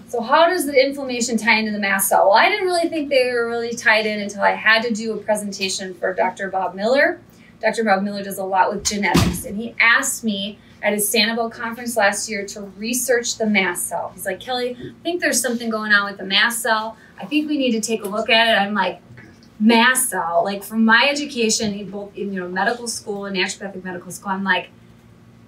So how does the inflammation tie into the mast cell? Well, I didn't really think they were really tied in until I had to do a presentation for Dr. Bob Miller. Dr. Bob Miller does a lot with genetics, and he asked me at his Sanibel conference last year to research the mast cell. He's like, Kelly, I think there's something going on with the mast cell. I think we need to take a look at it. I'm like, mast cell? Like, from my education, both in medical school and naturopathic medical school, I'm like,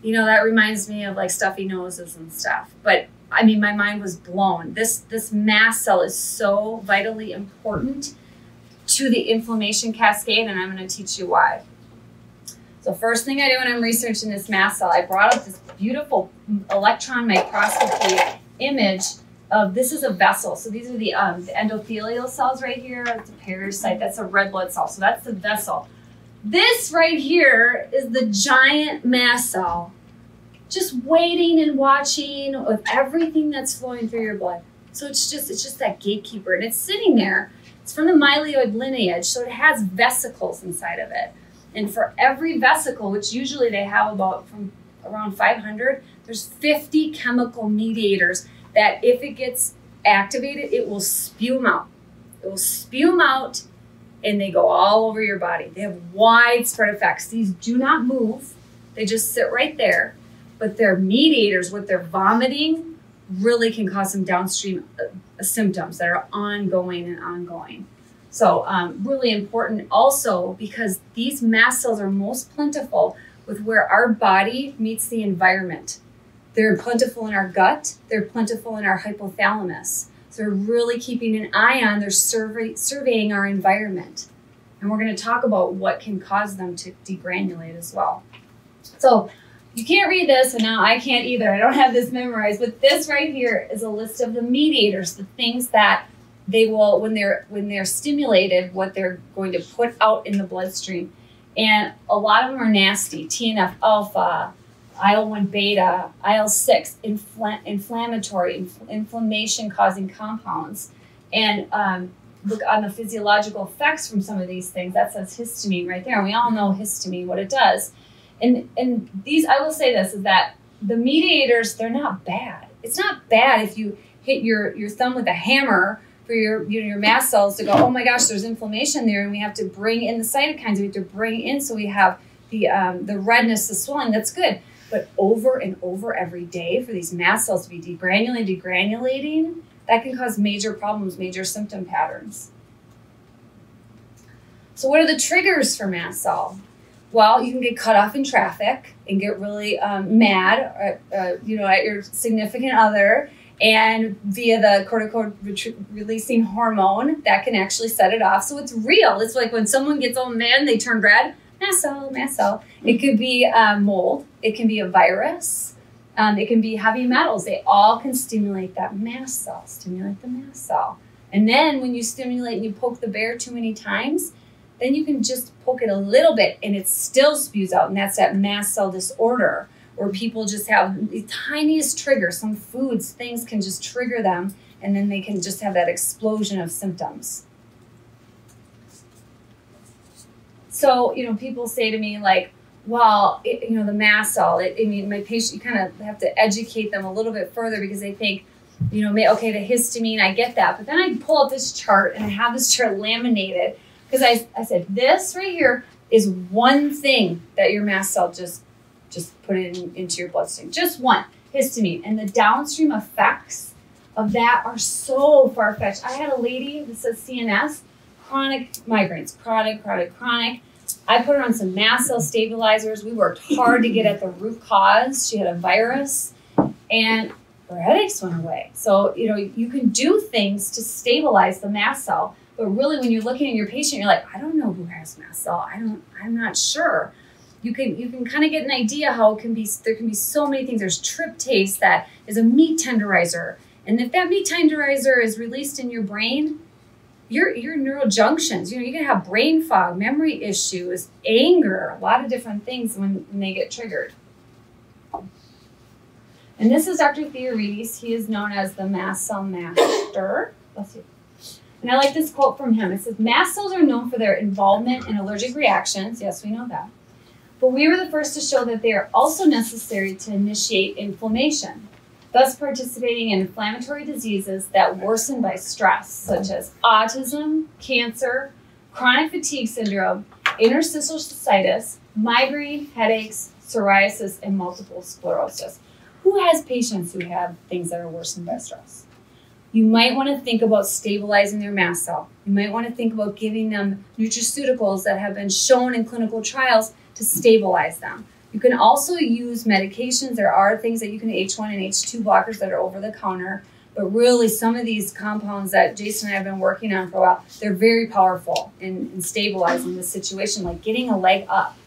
that reminds me of like stuffy noses and stuff. But I mean, my mind was blown. This mast cell is so vitally important to the inflammation cascade, and I'm going to teach you why. So first thing I do when I'm researching this mast cell, I brought up this beautiful electron microscopy image of, this is a vessel. So these are the endothelial cells right here. That's a parasite. That's a red blood cell. So that's the vessel. This right here is the giant mast cell, just waiting and watching with everything that's flowing through your blood. So it's just that gatekeeper, and it's sitting there. It's from the myeloid lineage, so it has vesicles inside of it. And for every vesicle, which usually they have about from around 500, there's 50 chemical mediators that if it gets activated, it will spew them out. It will spew them out, and they go all over your body. They have widespread effects. These do not move. They just sit right there. But their mediators, what they're vomiting, really can cause some downstream symptoms that are ongoing and ongoing. So really important also, because these mast cells are most plentiful with where our body meets the environment. They're plentiful in our gut. They're plentiful in our hypothalamus. So they're really keeping an eye on, they're surveying our environment. And we're going to talk about what can cause them to degranulate as well. So you can't read this, and now I can't either. I don't have this memorized, but this right here is a list of the mediators, the things that they will, when they're stimulated, what they're going to put out in the bloodstream. And a lot of them are nasty. TNF alpha, IL-1 beta, IL-6, inflammatory, inflammation-causing compounds. And look on the physiological effects from some of these things. That says histamine right there. And we all know histamine, what it does. And these, I will say this, is that the mediators, they're not bad. It's not bad if you hit your thumb with a hammer for your mast cells to go, oh my gosh, there's inflammation there, and we have to bring in the cytokines. We have to bring in, so we have the redness, the swelling. That's good. But over and over every day for these mast cells to be degranulating, that can cause major problems, major symptom patterns. So what are the triggers for mast cell? Well, you can get cut off in traffic and get really mad, at your significant other, and via the corticoid-releasing hormone, that can actually set it off. So it's real. It's like when someone gets all mad and they turn red, mast cell, mast cell. It could be mold. It can be a virus. It can be heavy metals. They all can stimulate that mast cell, stimulate the mast cell. And then when you stimulate and you poke the bear too many times, then you can just poke it a little bit and it still spews out. And that's that mast cell disorder, where people just have the tiniest trigger. Some foods, things can just trigger them, and then they can just have that explosion of symptoms. So, people say to me like, well, the mast cell, my patient, you kind of have to educate them a little bit further, because they think, okay, the histamine, I get that. But then I pull up this chart, and I have this chart laminated, because I said, this right here is one thing that your mast cell just put into your bloodstream. Just one, histamine. And the downstream effects of that are so far-fetched. I had a lady that says CNS, chronic migraines, chronic. I put her on some mast cell stabilizers. We worked hard to get at the root cause. She had a virus, and her headaches went away. So, you can do things to stabilize the mast cell. But really, when you're looking at your patient, you're like, I don't know who has mast cell. I'm not sure. You can kind of get an idea how it can be. There can be so many things. There's tryptase that is a meat tenderizer, and if that meat tenderizer is released in your brain, your neural junctions, you can have brain fog, memory issues, anger, a lot of different things when they get triggered. And this is Dr. Theoretes. He is known as the mast cell master. Bless you. And I like this quote from him. It says, mast cells are known for their involvement in allergic reactions. Yes, we know that. But we were the first to show that they are also necessary to initiate inflammation. thus participating in inflammatory diseases that worsen by stress, such as autism, cancer, chronic fatigue syndrome, interstitial cystitis, migraine, headaches, psoriasis, and multiple sclerosis. Who has patients who have things that are worsened by stress? You might want to think about stabilizing their mast cell. You might want to think about giving them nutraceuticals that have been shown in clinical trials to stabilize them. You can also use medications. There are things that you can, H1 and H2 blockers that are over the counter, but really some of these compounds that Jason and I have been working on for a while, they're very powerful in stabilizing the situation, like getting a leg up.